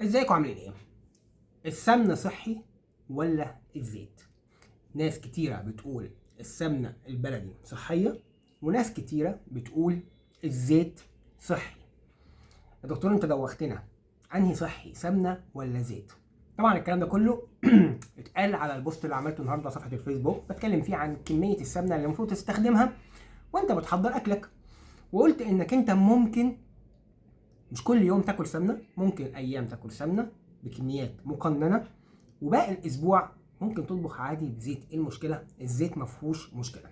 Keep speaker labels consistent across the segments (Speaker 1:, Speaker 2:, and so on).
Speaker 1: ازيكم عاملين ايه؟ السمنة صحي ولا الزيت؟ ناس كتيرة بتقول السمنة البلدي صحية، وناس كتيرة بتقول الزيت صحي. يا دكتور انت دوختنا، انهي صحي، سمنة ولا زيت؟ طبعا الكلام ده كله اتقال على البوست اللي عملته النهارده على صفحة الفيسبوك، بتكلم فيه عن كمية السمنة اللي المفروض تستخدمها وانت بتحضر اكلك، وقلت انك انت ممكن مش كل يوم تاكل سمنه، ممكن ايام تاكل سمنه بكميات مقننه، وباقي الاسبوع ممكن تطبخ عادي بزيت. ايه المشكله؟ الزيت مفهوش مشكله.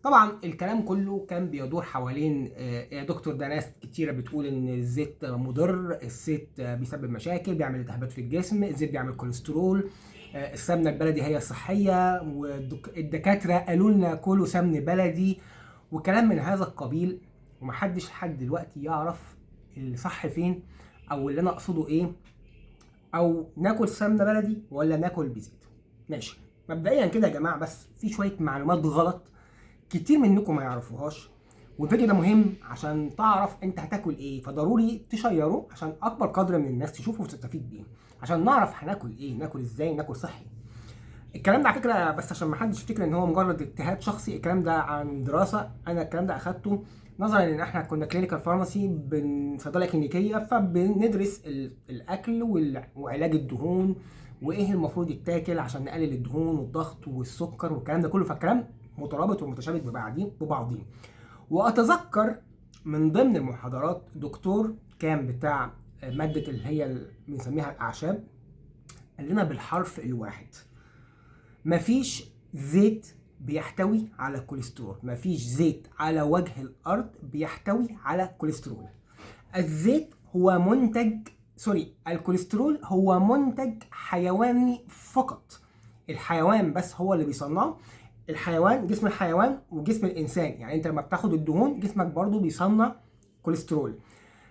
Speaker 1: طبعا الكلام كله كان بيدور حوالين يا دكتور ده ناس كتيره بتقول ان الزيت مضر، الزيت بيسبب مشاكل، بيعمل التهابات في الجسم، الزيت بيعمل كوليسترول، السمنه البلدي هي الصحيه، والدكاتره قالوا لنا كلوا سمن بلدي وكلام من هذا القبيل. ومحدش لحد دلوقتي يعرف الصح فين، او اللي انا اقصده ايه، او ناكل سمنه بلدي ولا ناكل بزيت. ماشي، مبدئيا كده يا جماعه بس في شويه معلومات غلط كتير منكم ما يعرفوهاش، والفيديو ده مهم عشان تعرف انت هتاكل ايه، فضروري تشيره عشان اكبر قدر من الناس تشوفه وتستفيد بيه، عشان نعرف هناكل ايه، ناكل ازاي، ناكل صحي. الكلام ده على فكره، بس عشان ما حدش يفتكر ان هو مجرد اجتهاد شخصي، الكلام ده عن دراسه، انا الكلام ده اخدته نظرا ان احنا كنا كلينيكال فارماسي، صيدله كلينيكيه، فبندرس الاكل وعلاج الدهون، وايه المفروض يتاكل عشان نقلل الدهون والضغط والسكر والكلام ده كله، فالكلام مترابط ومتشابك ببعضين. واتذكر من ضمن المحاضرات دكتور كان بتاع ماده اللي هي بنسميها الاعشاب، قال لنا بالحرف الواحد: مفيش زيت بيحتوي على كوليسترول، مفيش زيت على وجه الارض بيحتوي على كوليسترول. الزيت هو منتج، الكوليسترول هو منتج حيواني فقط. الحيوان بس هو اللي بيصنعه. الحيوان، جسم الحيوان وجسم الانسان، يعني انت لما بتاخد الدهون جسمك برضو بيصنع كوليسترول.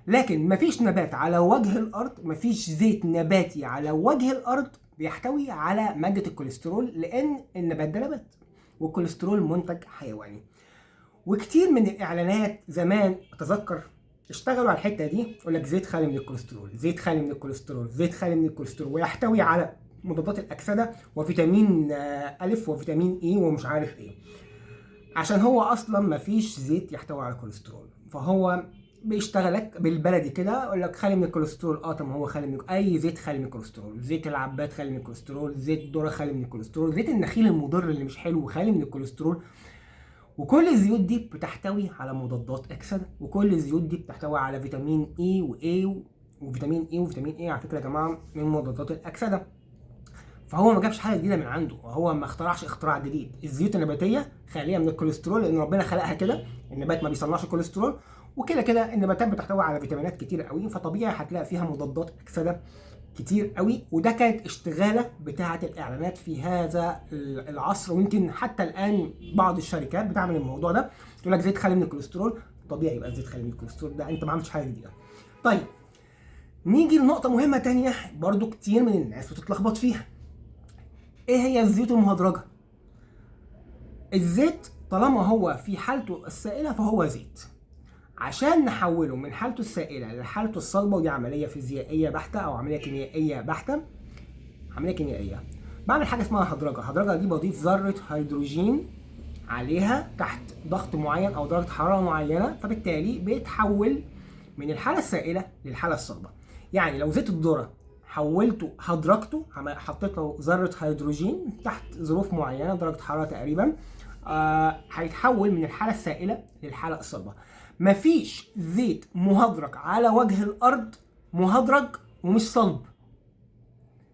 Speaker 1: لكن مفيش نبات على وجه الارض، مفيش زيت نباتي على وجه الارض بيحتوي على مادة الكوليسترول، لان النبات ده نبات والكوليسترول منتج حيواني. وكتير من الاعلانات زمان اتذكر اشتغلوا على الحته دي، يقول لك زيت خالي من الكوليسترول، زيت خالي من الكوليسترول، زيت خالي من الكوليسترول، ويحتوي على مضادات الاكسده وفيتامين الف وفيتامين اي ومش عارف ايه، عشان هو اصلا مفيش زيت يحتوي على كوليسترول. فهو بيشتغلك بالبلدي كده، يقول لك خالي من الكوليسترول. طب ما هو خالي من اي زيت، خالي من الكوليسترول، زيت العباد خالي من الكوليسترول، زيت الذره خالي من الكوليسترول، زيت النخيل المضر اللي مش حلو خالي من الكوليسترول. وكل الزيوت دي بتحتوي على مضادات اكسده، وكل الزيوت دي بتحتوي على فيتامين اي واي وفيتامين اي على فكره يا جماعه من مضادات الاكسده. فهو ما جابش حاجه جديده من عنده، وهو ما اخترعش اختراع جديد. الزيوت النباتيه خاليه من الكوليسترول لان ربنا خلقها كده، النبات ما بيصنعش كوليسترول، وكده كده النباتات بتحتوي على فيتامينات كتير قوي، فطبيعي هتلاقي فيها مضادات اكسده كتير قوي. وده كانت اشتغاله بتاعه الاعلانات في هذا العصر، ويمكن حتى الان بعض الشركات بتعمل الموضوع ده، تقول لك زيت خالي من الكوليسترول. طبيعي يبقى زيت خالي من الكوليسترول، ده انت ما عملتش حاجه جديده. طيب نيجي لنقطه مهمه تانية برضو كتير من الناس بتتلخبط فيها: ايه هي الزيوت المهدرجه؟ الزيت طالما هو في حالته السائله فهو زيت. عشان نحوله من حالته السائله لحالته الصلبه، ودي عمليه فيزيائيه بحته او عمليه كيميائيه بحته، عمليه كيميائيه، بعمل حاجه اسمها هدرجه. الهدرجه دي بضيف ذره هيدروجين عليها تحت ضغط معين او درجه حراره معينه، فبالتالي بيتحول من الحاله السائله للحاله الصلبه. يعني لو زيت الذره حولته، هدرجته، حطيت له ذره هيدروجين تحت ظروف معينه درجه حراره تقريبا، هيتحول من الحاله السائله للحاله الصلبه. مفيش زيت مهدرج على وجه الارض مهدرج ومش صلب.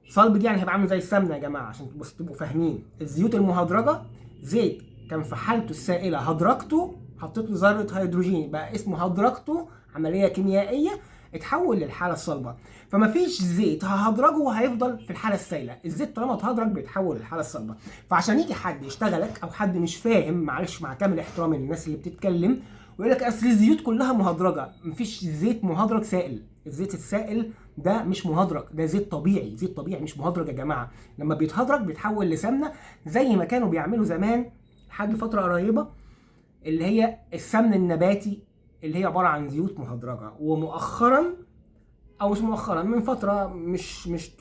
Speaker 1: صلب دي يعني هيبقى عامل زي السمنه يا جماعه، عشان بس تبقوا فاهمين. الزيوت المهدرجه زيت كان في حالته السائله هدرجته، حطيت له ذره هيدروجين بقى اسمه هدرجته، عمليه كيميائيه، اتحول للحاله الصلبه. فمفيش زيت ههدرجه وهيفضل في الحاله السائله، الزيت طالما اتهدرج بيتحول للحاله الصلبه. فعشان يجي حد يشتغلك او حد مش فاهم، معلش مع كامل احترامي للناس اللي بتتكلم، ويقول لك اصل الزيوت كلها مهدرجه، مفيش زيت مهدرج سائل. الزيت السائل ده مش مهدرج، ده زيت طبيعي، زيت طبيعي مش مهدرج يا جماعه. لما بيتهدرج بيتحول لسمنه، زي ما كانوا بيعملوا زمان لحد فتره قريبه، اللي هي السمن النباتي اللي هي عباره عن زيوت مهدرجه. ومؤخرا او مش مؤخرا، من فتره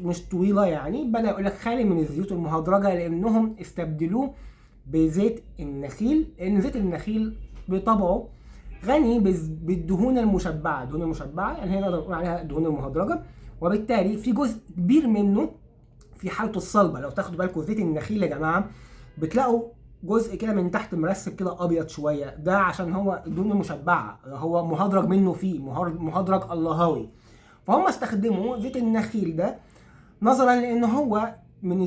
Speaker 1: مش طويله يعني، بدا يقول لك خالي من الزيوت المهدرجه، لانهم استبدلوه بزيت النخيل، لان زيت النخيل بطبعه غني بالدهون المشبعه. الدهون المشبعه يعني هي نقدر نقول عليها الدهون المهدرجه، وبالتالي في جزء كبير منه في حالته الصلبه. لو تاخدوا بالكم زيت النخيل يا جماعه بتلاقوا جزء كده من تحت مرسب كده ابيض شويه، ده عشان هو الدهون المشبعه، هو مهدرج منه فيه مهدرج اللهوي. فهم استخدموا زيت النخيل ده نظرا لان هو من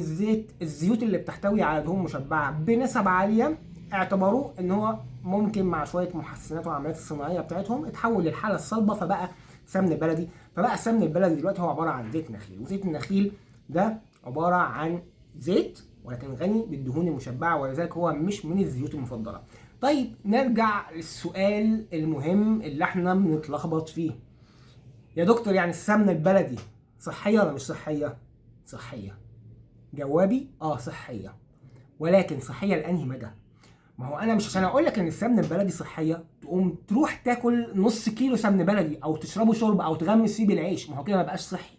Speaker 1: الزيوت اللي بتحتوي على دهون مشبعه بنسب عاليه، اعتبروه ان هو ممكن مع شويه محسنات والعمليات الصناعيه بتاعتهم اتحول للحاله الصلبه، فبقى سمن بلدي. فبقى السمن البلدي دلوقتي هو عباره عن زيت نخيل، وزيت النخيل ده عباره عن زيت ولكن غني بالدهون المشبعه، ولذلك هو مش من الزيوت المفضله. طيب نرجع للسؤال المهم اللي احنا بنتلخبط فيه. يا دكتور يعني السمنه البلدي صحيه ولا مش صحيه؟ صحيه. جوابي صحيه، ولكن صحيه لانهي مدى؟ ما هو انا مش عشان اقول لك ان السمنه البلدي صحيه تقوم تروح تاكل نص كيلو سمن بلدي او تشربه شرب او تغمس فيه بالعيش، ما هو كده ما بقاش صحي.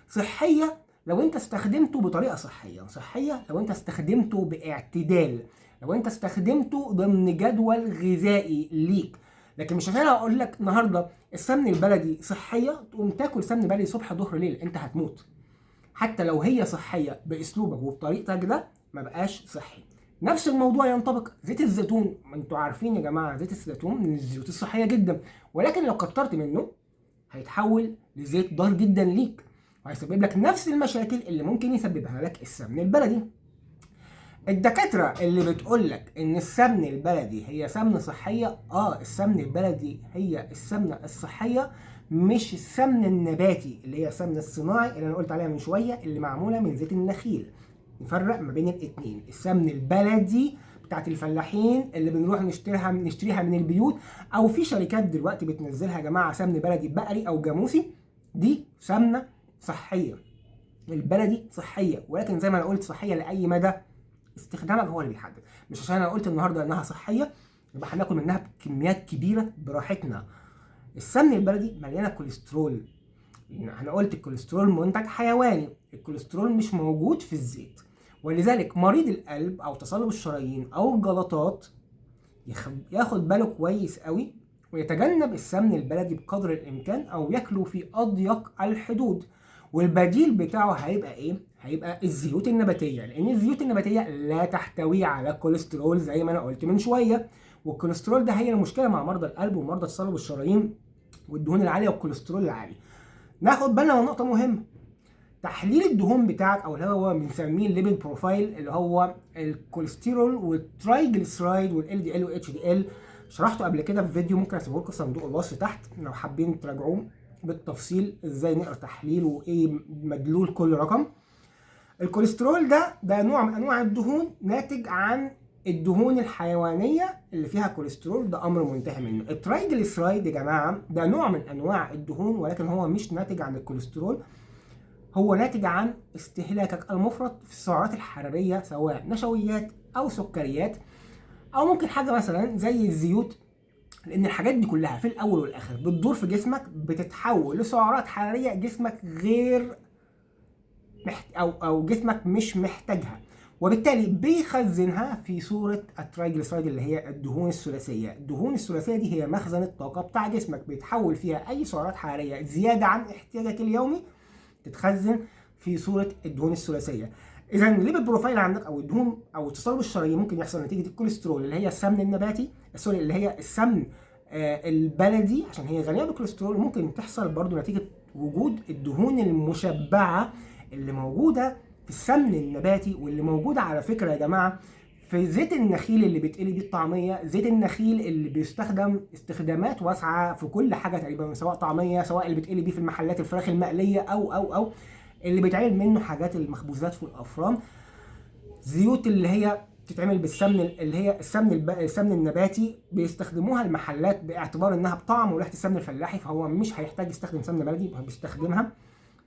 Speaker 1: صحيه لو انت استخدمته بطريقه صحيه، صحيه لو انت استخدمته باعتدال، لو انت استخدمته ضمن جدول غذائي ليك. لكن مش عشان اقول لك النهارده السمن البلدي صحيه تقوم تاكل سمن بلدي صبح ظهر ليل، انت هتموت. حتى لو هي صحيه باسلوبك وبطريقتك ده ما بقاش صحي. نفس الموضوع ينطبق زيت الزيتون. ما انتوا عارفين يا جماعه زيت الزيتون من الزيوت الصحيه جدا، ولكن لو كترت منه هيتحول لزيت ضار جدا ليك، وهيسبب لك نفس المشاكل اللي ممكن يسببها لك السمن البلدي. الدكاترة اللي بتقول لك ان السمن البلدي هي سمنة صحية، السمن البلدي هي السمنة الصحية، مش السمن النباتي اللي هي السمن الصناعي اللي انا قلت عليها من شوية اللي معمولة من زيت النخيل. نفرق ما بين الاتنين. السمن البلدي بتاعت الفلاحين اللي بنروح نشتريها من البيوت، او في شركات دلوقتي بتنزلها يا جماعة سمن بلدي بقري او جاموسي، دي سمنة صحية. البلدي صحية، ولكن زي ما انا قلت صحية لأي مدى؟ استخدامك هو اللي بيحدد. مش عشان انا قلت النهارده انها صحيه يبقى هناكل منها بكميات كبيره براحتنا. السمن البلدي مليانه كوليسترول. انا قلت الكوليسترول منتج حيواني، الكوليسترول مش موجود في الزيت، ولذلك مريض القلب او تصلب الشرايين او الجلطات ياخد باله كويس قوي ويتجنب السمن البلدي بقدر الامكان او ياكله في اضيق الحدود. والبديل بتاعه هيبقى ايه؟ هيبقى الزيوت النباتيه، لان الزيوت النباتيه لا تحتوي على كوليسترول زي ما انا قلت من شويه، والكوليسترول ده هي المشكله مع مرضى القلب ومرضى تصلب الشرايين والدهون العاليه والكوليسترول العالي. ناخد بالنا من نقطه مهمه. تحليل الدهون بتاعك او اللي هو بنسميه الليبيد بروفايل، اللي هو الكوليسترول والترايجليسرايد والال دي ال والاتش دي ال، شرحته قبل كده في فيديو ممكن اسيبه لكم في صندوق الوصف تحت لو حابين تراجعوه بالتفصيل ازاي نقرا تحليل وايه مدلول كل رقم. الكوليسترول ده نوع من انواع الدهون ناتج عن الدهون الحيوانيه اللي فيها كوليسترول، ده امر منتهي منه. الترايجليسرايد يا جماعه ده نوع من انواع الدهون، ولكن هو مش ناتج عن الكوليسترول، هو ناتج عن استهلاكك المفرط في السعرات الحراريه سواء نشويات او سكريات او ممكن حاجه مثلا زي الزيوت، لان الحاجات دي كلها في الاول والاخر بتدور في جسمك بتتحول لسعرات حراريه جسمك غير او جسمك مش محتاجها، وبالتالي بيخزنها في صوره الترايجليسرايد اللي هي الدهون الثلاثيه. الدهون الثلاثيه دي هي مخزن الطاقه بتاع جسمك، بيتحول فيها اي سعرات حراريه زياده عن احتياجك اليومي تتخزن في صوره الدهون الثلاثيه. اذا الليبيد بروفايل عندك او الدهون او تصلب الشرايين ممكن يحصل نتيجه الكوليسترول اللي هي السمن النباتي، سوري اللي هي السمن البلدي عشان هي غنيه بالكوليسترول. ممكن تحصل برضو نتيجه وجود الدهون المشبعه اللي موجوده في السمن النباتي، واللي موجوده على فكره يا جماعه في زيت النخيل اللي بيتقلي بيه الطعميه. زيت النخيل اللي بيستخدم استخدامات واسعه في كل حاجه تقريبا، سواء طعميه سواء اللي بيتقلي بيه في المحلات الفراخ المقليه او اللي بيتعمل منه حاجات المخبوزات في الافران. زيوت اللي هي بتتعمل بالسمن اللي هي السمن النباتي بيستخدموها المحلات باعتبار انها بطعم وريحه السمن الفلاحي، فهو مش هيحتاج يستخدم سمنه بلدي، هو بيستخدمها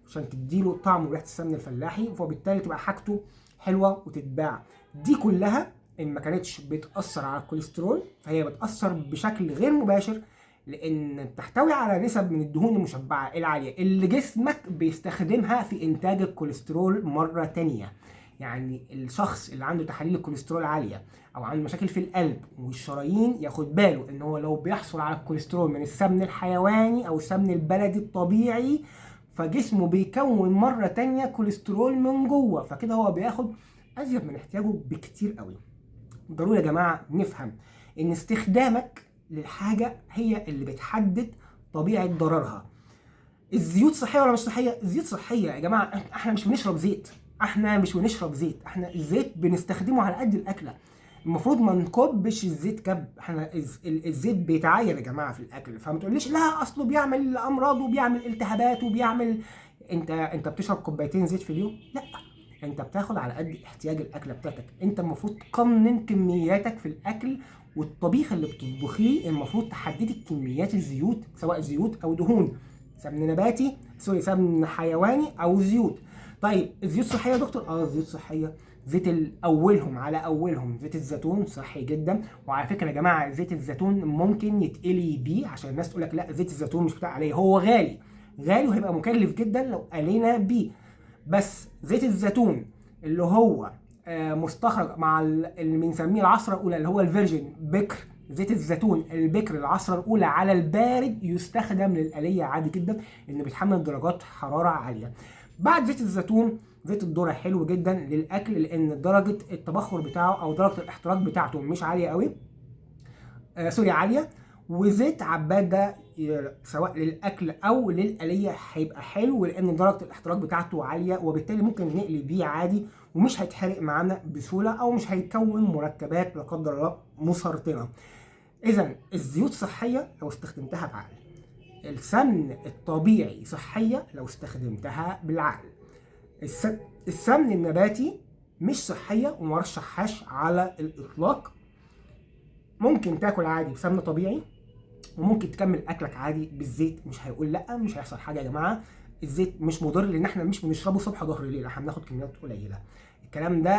Speaker 1: عشان تديله طعم وريحه السمن الفلاحي، فبالتالي تبقى حاجته حلوه وتتباع. دي كلها ان ما كانتش بتاثر على الكوليسترول فهي بتاثر بشكل غير مباشر لان بتحتوي على نسب من الدهون المشبعه العاليه اللي جسمك بيستخدمها في انتاج الكوليسترول مره تانية. يعني الشخص اللي عنده تحاليل الكوليسترول عاليه او عنده مشاكل في القلب والشرايين ياخد باله ان هو لو بيحصل على الكوليسترول من السمن الحيواني او السمن البلدي الطبيعي، فجسمه بيكون مره تانية كوليسترول من جوه، فكده هو بياخد ازيد من احتياجه بكتير قوي. ضروري يا جماعه نفهم ان استخدامك للحاجه هي اللي بتحدد طبيعه ضررها. الزيوت صحيه ولا مش صحيه؟ الزيوت صحيه يا جماعه. احنا مش بنشرب زيت، احنا الزيت بنستخدمه على قد الاكله. المفروض ما نكبش الزيت كب. احنا الزيت بيتعاير يا جماعه في الاكل، فما تقوليش لا اصله بيعمل امراض وبيعمل التهابات وبيعمل. انت بتشرب كوبايتين زيت في اليوم؟ لا، انت بتاخد على قد احتياج الاكله بتاعتك. انت المفروض تقنن كمياتك في الاكل، والطبيخ اللي بتطبخيه المفروض تحددي كميات الزيوت، سواء زيوت او دهون، سمن نباتي سمن حيواني او زيوت. طيب الزيوت صحيه يا دكتور؟ الزيوت صحيه. زيت اولهم زيت الزيتون صحي جدا. وعلى فكره يا جماعه زيت الزيتون ممكن يتقلي بيه، عشان الناس تقول لك لا زيت الزيتون مش بتاع عليه، هو غالي وهيبقى مكلف جدا لو قلينا بيه. بس زيت الزيتون اللي هو مستخرج مع اللي بنسميه العصره الاولى اللي هو الفيرجن بكر، زيت الزيتون البكر العصره الاولى على البارد يستخدم للقليه عادي جدا، انه بيتحمل درجات حراره عاليه. بعد زيت الزيتون زيت الذره حلو جدا للاكل، لان درجه التبخر بتاعه او درجه الاحتراق بتاعته مش عاليه قوي، عاليه. وزيت عباد ده سواء للاكل او للقليه هيبقى حلو، لان درجه الاحتراق بتاعته عاليه، وبالتالي ممكن نقلي بيه عادي ومش هيتحرق معانا بسهوله، او مش هيكون مركبات لا قدر الله مسرطنه. اذا الزيوت صحيه لو استخدمتها بعقل، السمن الطبيعي صحيه لو استخدمتها بالعقل، السمن النباتي مش صحيه ومرشحهاش على الاطلاق. ممكن تاكل عادي بسمن طبيعي، وممكن تكمل اكلك عادي بالزيت، مش هيقول لا، مش هيحصل حاجه يا جماعه. الزيت مش مضر، لان احنا مش بنشربه صبح ظهر ليل، احنا بناخد كميات قليله. الكلام ده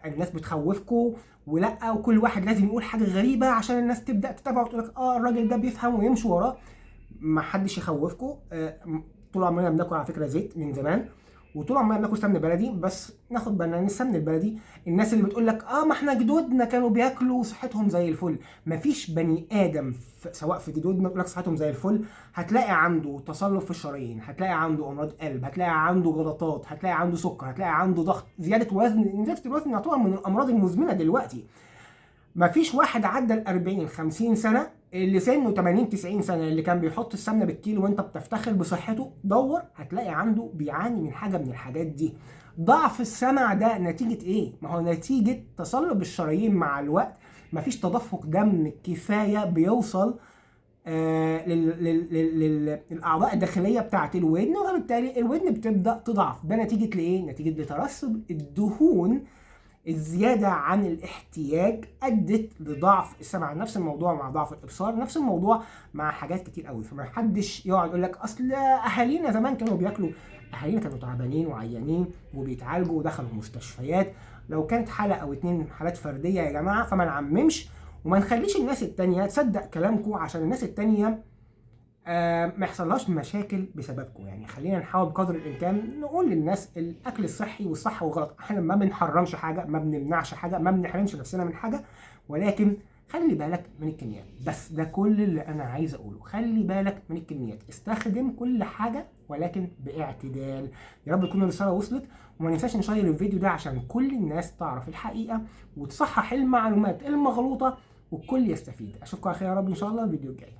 Speaker 1: الناس بتخوفكم ولا، وكل واحد لازم يقول حاجه غريبه عشان الناس تبدا تتابعه وتقول لك الراجل ده بيفهم ويمشوا وراه. ما حدش يخوفكم. طول عمرنا بناكل على فكره زيت من زمان، وطول عمرنا بناكل سمن بلدي، بس ناخد بالنا ان السمن البلدي الناس اللي بتقول لك ما احنا جدودنا كانوا بياكلوا وصحتهم زي الفل، مفيش بني ادم سواء في جدودنا بيقول لك صحتهم زي الفل هتلاقي عنده تصلب في الشرايين، هتلاقي عنده امراض قلب، هتلاقي عنده جلطات، هتلاقي عنده سكر، هتلاقي عنده ضغط، زياده الوزن يعتبر من الامراض المزمنه دلوقتي. مفيش واحد عدى ال 40 50 سنه اللي سنه 80 90 سنه اللي كان بيحط السمنه بالكيلو وانت بتفتخر بصحته، دور هتلاقي عنده بيعاني من حاجه من الحاجات دي. ضعف السمع ده نتيجه ايه؟ ما هو نتيجه تصلب الشرايين مع الوقت، مفيش تدفق دم كفايه بيوصل للاعضاء الداخليه بتاعه الودن، وبالتالي الودن بتبدا تضعف. ده نتيجه لايه؟ نتيجه لترسب الدهون الزيادة عن الاحتياج أدت لضعف السمع. نفس الموضوع مع ضعف الإبصار، نفس الموضوع مع حاجات كتير قوي. فما حدش يقعد يقول لك أصل أهالينا زمان كانوا بياكلوا، أهالينا كانوا تعبانين وعيانين وبيتعالجوا ودخلوا مستشفيات. لو كانت حالة أو 2 حالات فردية يا جماعة، فما نعممش وما نخليش الناس التانية تصدق كلامكم، عشان الناس التانية ما يحصلهاش مشاكل بسببكم. يعني خلينا نحاول بقدر الامكان نقول للناس الاكل الصحي والصح وغلط. احنا ما بنحرمش حاجه، ما بنمنعش حاجه، ما بنحرمش نفسنا من حاجه، ولكن خلي بالك من الكميات. بس ده كل اللي انا عايز اقوله، خلي بالك من الكميات، استخدم كل حاجه ولكن باعتدال. يا رب تكون الرساله وصلت، وما ننساش نشير الفيديو ده عشان كل الناس تعرف الحقيقه وتصحح المعلومات المغلوطه والكل يستفيد. اشوفكم على خير يا رب ان شاء الله الفيديو الجاي.